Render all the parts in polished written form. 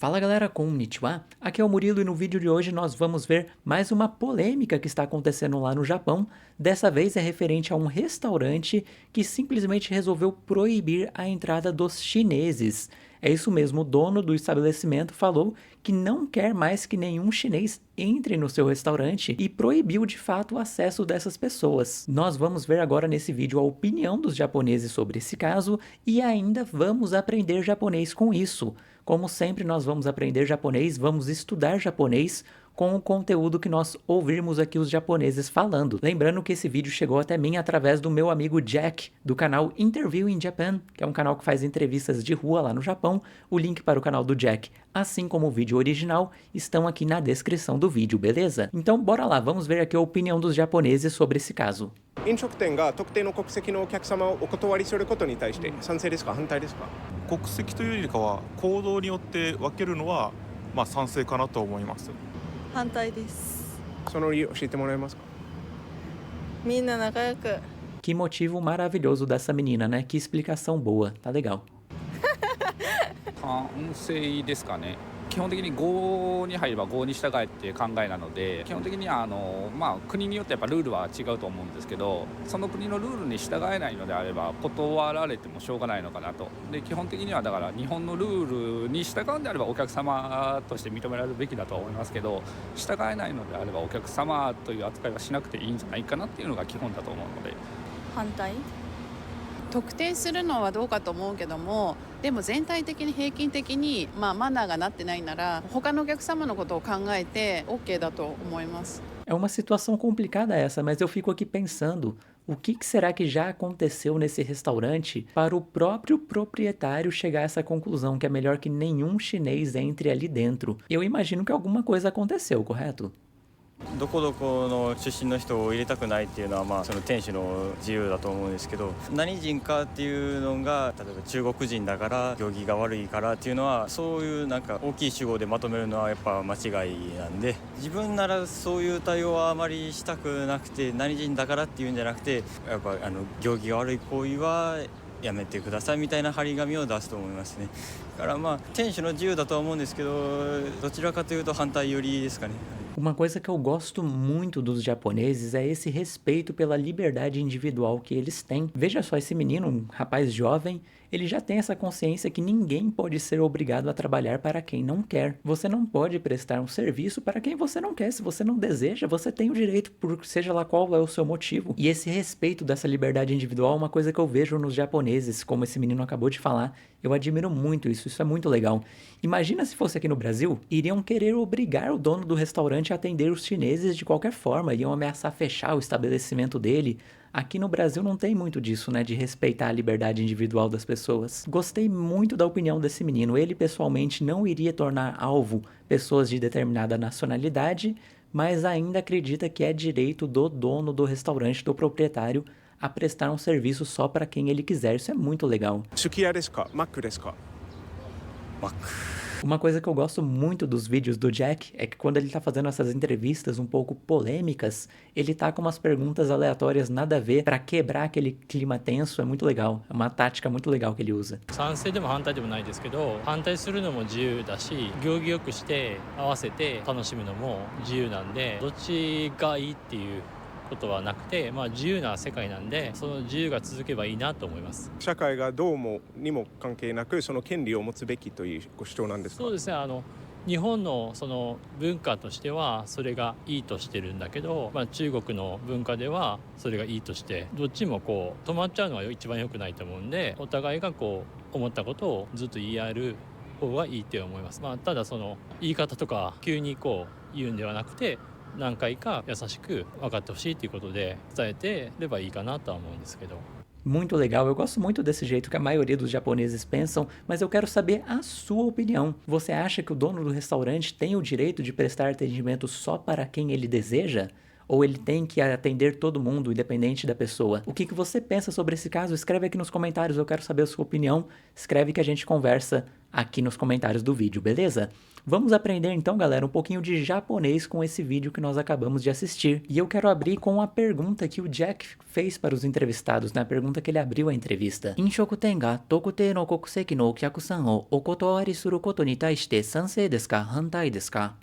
Fala galera, konnichiwa, aqui é o Murilo e no vídeo de hoje nós vamos ver mais uma polêmica que está acontecendo lá no Japão. Dessa vez é referente a um restaurante que simplesmente resolveu proibir a entrada dos chineses. É isso mesmo, o dono do estabelecimento falou que não quer mais que nenhum chinês entre no seu restaurante e proibiu de fato o acesso dessas pessoas. Nós vamos ver agora nesse vídeo a opinião dos japoneses sobre esse caso e ainda vamos aprender japonês com isso. Como sempre, nós vamos aprender japonês, vamos estudar japonês com o conteúdo que nós ouvirmos aqui os japoneses falando. Lembrando que esse vídeo chegou até mim através do meu amigo Jack, do canal Interview in Japan, que é um canal que faz entrevistas de rua lá no Japão. O link para o canal do Jack, assim como o vídeo original, estão aqui na descrição do vídeo, beleza? Então bora lá, vamos ver aqui a opinião dos japoneses sobre esse caso. 飲食店が特定の国籍のお客様をお断りすることに対して賛成ですか反対ですか。国籍というよりかは行動によって分けるのは賛成かなと思います。反対です。その理由教えてもらえますか。みんな仲良く。 Que motivo maravilhoso dessa menina, né? Que explicação boa, tá legal. 反省ですかね。基本的に合に入れば合に従えっていう考えなので、基本的には国によってやっぱルールは違うと思うんですけど、その国のルールに従えないのであれば断られてもしょうがないのかなと。で基本的にはだから日本のルールに従うんであればお客様として認められるべきだと思いますけど、従えないのであればお客様という扱いはしなくていいんじゃないかなっていうのが基本だと思うので。反対。特定するのはどうかと思うけども、でも全体的に平均的にマナーがなってないなら他のお客様のことを考えて OK だと思います。 É uma situação complicada essa, mas eu fico aqui pensando, o que será que já aconteceu nesse restaurante para o próprio proprietário chegar a essa conclusão que é melhor que nenhum chinês entre ali dentro? Eu imagino que alguma coisa aconteceu, correto? どこどこの出身の人を入れたくないっていうのはその店主の自由だと思うんですけど、何人かっていうのが例えば中国人だから行儀が悪いからっていうのはそういうなんか大きい主語でまとめるのはやっぱ間違いなんで、自分ならそういう対応はあまりしたくなくて、何人だからっていうんじゃなくてやっぱ行儀が悪い行為はやめてくださいみたいな張り紙を出すと思いますね。だから店主の自由だとは思うんですけど、どちらかというと反対寄りですかね。 Uma coisa que eu gosto muito dos japoneses é esse respeito pela liberdade individual que eles têm. Veja só, esse menino, um rapaz jovem, ele já tem essa consciência que ninguém pode ser obrigado a trabalhar para quem não quer. Você não pode prestar um serviço para quem você não quer. Se você não deseja, você tem o direito, por seja lá qual é o seu motivo. E esse respeito dessa liberdade individual é uma coisa que eu vejo nos japoneses, como esse menino acabou de falar. Eu admiro muito isso é muito legal. Imagina se fosse aqui no Brasil, iriam querer obrigar o dono do restaurante a atender os chineses de qualquer forma, iriam ameaçar fechar o estabelecimento dele. Aqui no Brasil não tem muito disso, né, de respeitar a liberdade individual das pessoas. Gostei muito da opinião desse menino, ele pessoalmente não iria tornar alvo pessoas de determinada nacionalidade, mas ainda acredita que é direito do dono do restaurante, do proprietário, a prestar um serviço só para quem ele quiser. Isso é muito legal. すき家ですかマックですか。 Uma coisa que eu gosto muito dos vídeos do Jack é que quando ele tá fazendo essas entrevistas um pouco polêmicas, ele tá com umas perguntas aleatórias nada a ver pra quebrar aquele clima tenso, é muito legal. É uma tática muito legal que ele usa. 賛成でも反対でもないですけど、反対するのも自由だし、行儀よくして合わせて楽しむのも自由なんで、どっちがいいっていうことはなくて、自由な世界なんで、その自由が続けばいいなと思います。社会がどうもにも関係なくその権利を持つべきというご主張なんですか。そうですね。日本のその文化としてはそれがいいとしてるんだけど、中国の文化ではそれがいいとして、どっちも止まっちゃうのは一番良くないと思うんで、お互いが思ったことをずっと言い合える方がいいって思います。ただその言い方とか急に言うんではなくて、何回か優しく分かってほしいということで伝えてればいいかなとは思うんですけど。 Muito legal, eu gosto muito desse jeito que a maioria dos japoneses pensam, mas eu quero saber a sua opinião. Você acha que o dono do restaurante tem o direito de prestar atendimento só para quem ele deseja? ou ele tem que atender todo mundo, independente da pessoa. O que você pensa sobre esse caso? Escreve aqui nos comentários, eu quero saber a sua opinião. Escreve que a gente conversa aqui nos comentários do vídeo, beleza? Vamos aprender então, galera, um pouquinho de japonês com esse vídeo que nós acabamos de assistir. E eu quero abrir com a pergunta que o Jack fez para os entrevistados, né? A pergunta que ele abriu a entrevista. Inshokuten ga tokutei no kokuseki no okyaku-san o okotowari suru koto ni taishite sansei desu ka, hantai desu ka?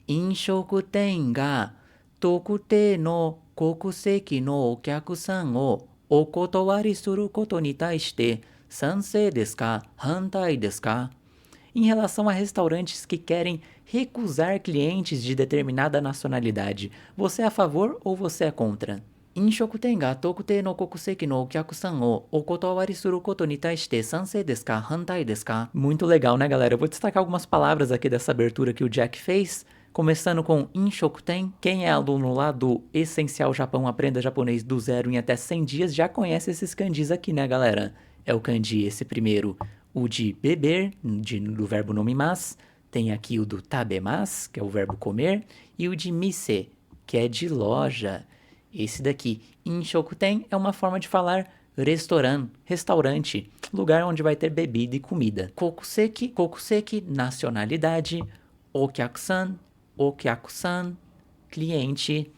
Inshokuten ga tokutei no kokuseki no okyaku-san o okotowari suru koto ni taishite sansei desu ka, hantai desu ka? Em relação a restaurantes que querem recusar clientes de determinada nacionalidade, você é a favor ou você é contra? Inshokuten ga tokutei no kokuseki no okyaku-san o okotowari suru koto ni taishite sansei desu ka, hantai desu ka? Muito legal, né, galera? Eu vou destacar algumas palavras aqui dessa abertura que o Jack fez, começando com Inshokuten. Quem é aluno lá do Essencial Japão Aprenda Japonês do 0 em até 100 dias já conhece esses kanjis aqui, né, galera? É o kanji esse primeiro, o de beber, do verbo nomimas, tem aqui o do tabemas, que é o verbo comer, e o de mise, que é de loja. Esse daqui, inshokuten, é uma forma de falar restaurante, lugar onde vai ter bebida e comida. Kokuseki, nacionalidade. Okyaku-san, cliente.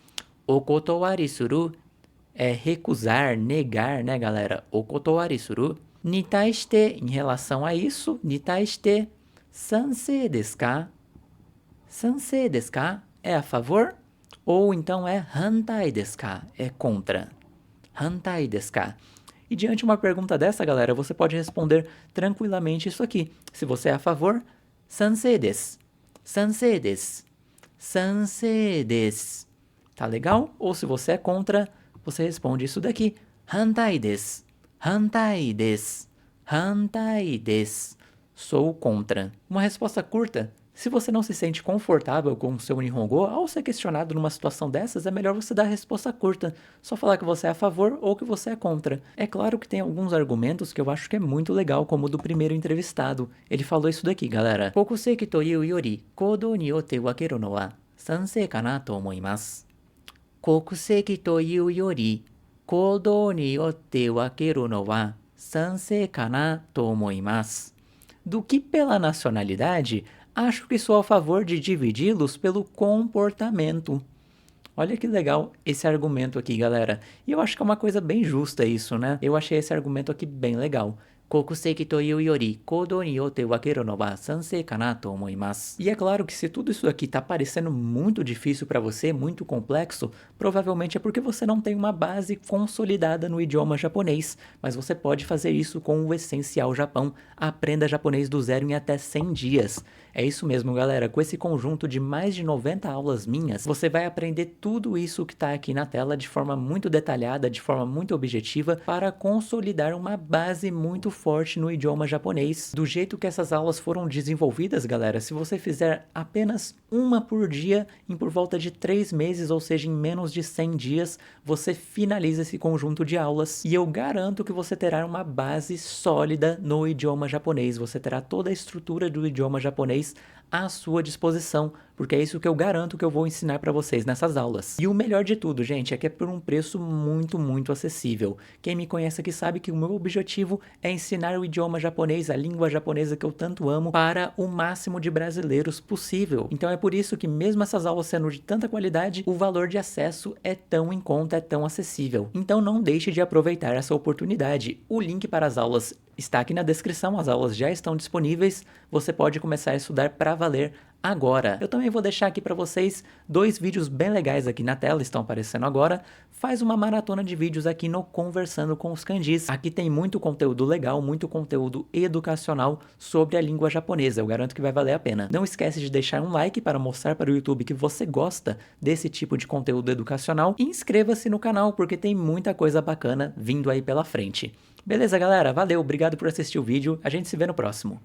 Okotowari suru é recusar, negar, né, galera? Okotowari suru. Nitaishite, em relação a isso, nitaishite, sansei desu ka? Sansei desu ka é a favor? Ou então é hantai desu ka? É contra. Hantai desu ka? E diante de uma pergunta dessa, galera, você pode responder tranquilamente isso aqui. Se você é a favor, sansei desu. Sansei desu. Sansei desu. Tá legal? Ou se você é contra, você responde isso daqui. Hantai desu. Hantai desu. Hantai desu. Sou contra. Uma resposta curta. Se você não se sente confortável com o seu Nihongo, ao ser questionado numa situação dessas, é melhor você dar a resposta curta. Só falar que você é a favor ou que você é contra. É claro que tem alguns argumentos que eu acho que é muito legal, como o do primeiro entrevistado. Ele falou isso daqui, galera. Kokuseki to iu yori, koudou ni yotte wakeru no wa sansei kana to omoimasu. Kokuseki to iu yori, koudou ni yotte wakeru no wa sansei kana to omoimasu. Do que pela nacionalidade, acho que sou a favor de dividi-los pelo comportamento. Olha que legal esse argumento aqui, galera. E eu acho que é uma coisa bem justa isso, né? Eu achei esse argumento aqui bem legal. Kokuseki to iu yori, koudou ni yotte wakeru no wa sansei kana to omoimasu. E é claro que se tudo isso aqui tá parecendo muito difícil para você, muito complexo, provavelmente é porque você não tem uma base consolidada no idioma japonês. Mas você pode fazer isso com o Essencial Japão. Aprenda japonês do 0 em até 100 dias. É isso mesmo, galera. Com esse conjunto de mais de 90 aulas minhas, você vai aprender tudo isso que tá aqui na tela de forma muito detalhada, de forma muito objetiva, para consolidar uma base muito forte no idioma japonês. Do jeito que essas aulas foram desenvolvidas, galera, se você fizer apenas uma por dia, em por volta de 3 meses, ou seja, em menos de 100 dias, você finaliza esse conjunto de aulas. E eu garanto que você terá uma base sólida no idioma japonês. Você terá toda a estrutura do idioma japonês à sua disposição, porque é isso que eu garanto que eu vou ensinar para vocês nessas aulas. E o melhor de tudo, gente, é que é por um preço muito acessível. Quem me conhece aqui sabe que o meu objetivo é ensinar o idioma japonês, a língua japonesa que eu tanto amo, para o máximo de brasileiros possível. Então é por isso que mesmo essas aulas sendo de tanta qualidade, o valor de acesso é tão em conta, é tão acessível. Então não deixe de aproveitar essa oportunidade. O link para as aulas está aqui na descrição, as aulas já estão disponíveis, você pode começar a estudar para valer agora. Eu também vou deixar aqui para vocês 2 vídeos bem legais aqui na tela, estão aparecendo agora. Faz uma maratona de vídeos aqui no Conversando com os Kanjis. Aqui tem muito conteúdo legal, muito conteúdo educacional sobre a língua japonesa. Eu garanto que vai valer a pena. Não esquece de deixar um like para mostrar para o YouTube que você gosta desse tipo de conteúdo educacional. E inscreva-se no canal, porque tem muita coisa bacana vindo aí pela frente. Beleza, galera? Valeu, obrigado por assistir o vídeo. A gente se vê no próximo.